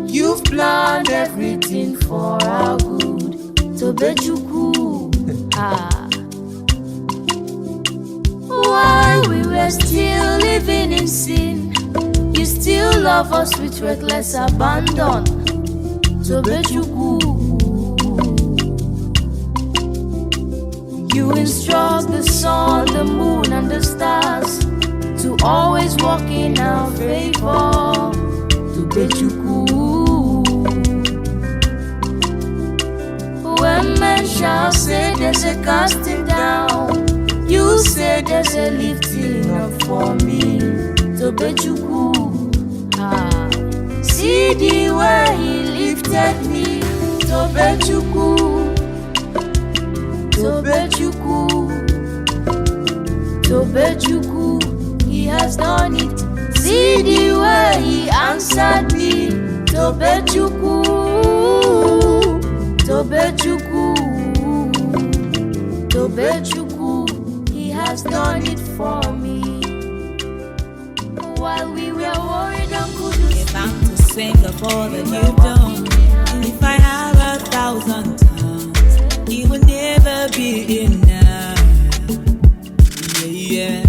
You've planned everything for our good. Tobechuku. While we were still living in sin, you still love us with reckless abandon. Tobechuku. You instruct the sun, the moon, and the stars to always walk in our favor. Tobechuku. When men shall say there's a casting down, you say there's a lifting up for me. Tobechuku. See the way he lifted me. Tobechuku. Tobechuku. Tobechuku. He has done it. See the way he answered me. Tobechuku. Tobechuku. Tobechuku. He has done it for me. While we were worried and couldn't if I'm to sing of all that you've done, and if I have 1,000 tongues, it will never be enough. Yeah.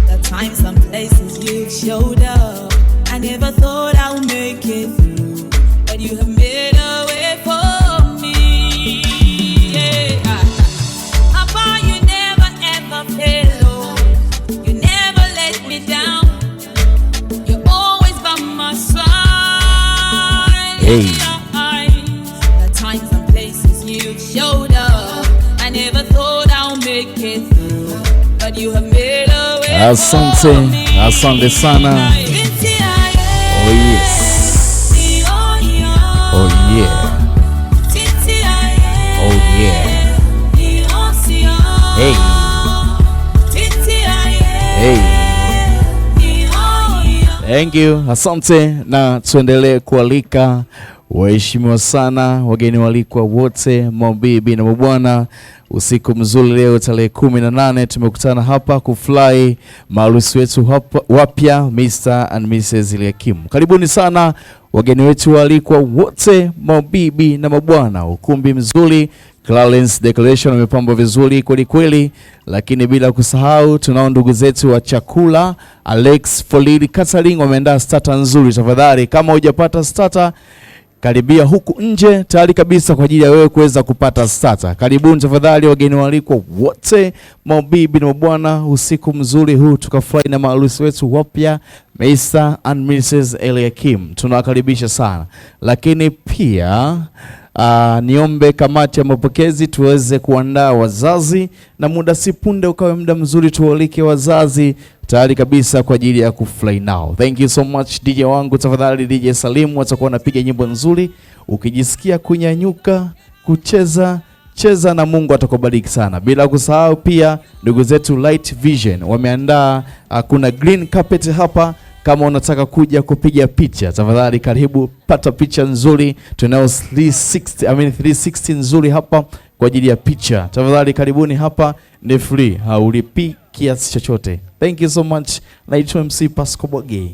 The times and places you've showed up, I never thought I would make it through, but you have made a way for me. Yeah. Papa, you never ever fail. You never let me down. You're always by my side. Hey. The times and places you've showed up, I never thought I would make it through, but you have made a way. Asante, asante sana. Oh yes. Oh yeah. Oh yeah. Hey. Hey. Thank you. Asante, na tuendelee kualika waheshimiwa sana wageni walikwa wote, mabibi na mabwana. Usiku mzuri leo tarehe 18 tumekutana hapa kufly maharusi wetu wapya Mr. and Mrs. Eliakim. Karibuni sana wageni wetu walikwa wote, mabibi na mabwana. Ukumbi mzuri, Clarence Decoration umepambwa vizuri kweli kweli, lakini bila kusahau tunao ndugu zetu wa chakula Alex Folid Catering wameandaa starter nzuri. Tafadhali kama hujapata starter, karibia huku nje tayari kabisa kwa ajili ya wewe kuweza kupata starter. Karibuni tafadhali wageni walikwa wote, mabibi na mabwana. Usiku mzuri huu tukafurahi na maharusi wetu wapya Mr. and Mrs. Eliakim. Tunawakaribisha sana. Lakini pia niombe kamati ya mapokezi tuweze kuandaa wazazi, na muda si punde ukawe muda mzuri tuwalike wazazi tayari kabisa kwa ajili ya kufly now. Thank you so much DJ wangu, tafadhali DJ Salimu atakuwa anapiga nyimbo nzuri. Ukijisikia kunyanyuka, kucheza, cheza na Mungu atakubariki sana. Bila kusahau pia ndugu zetu Light Vision wameandaa kuna green carpet hapa. Kama unataka kuja kupiga picha, tafadhali karibu, pata picha nzuri. Tunao 360 nzuri hapa kwa ajili ya picha. Tafadhali karibuni hapa, ni free, haulipi kiasi chochote. Thank you so much. Naitwa MC Pasco Boge.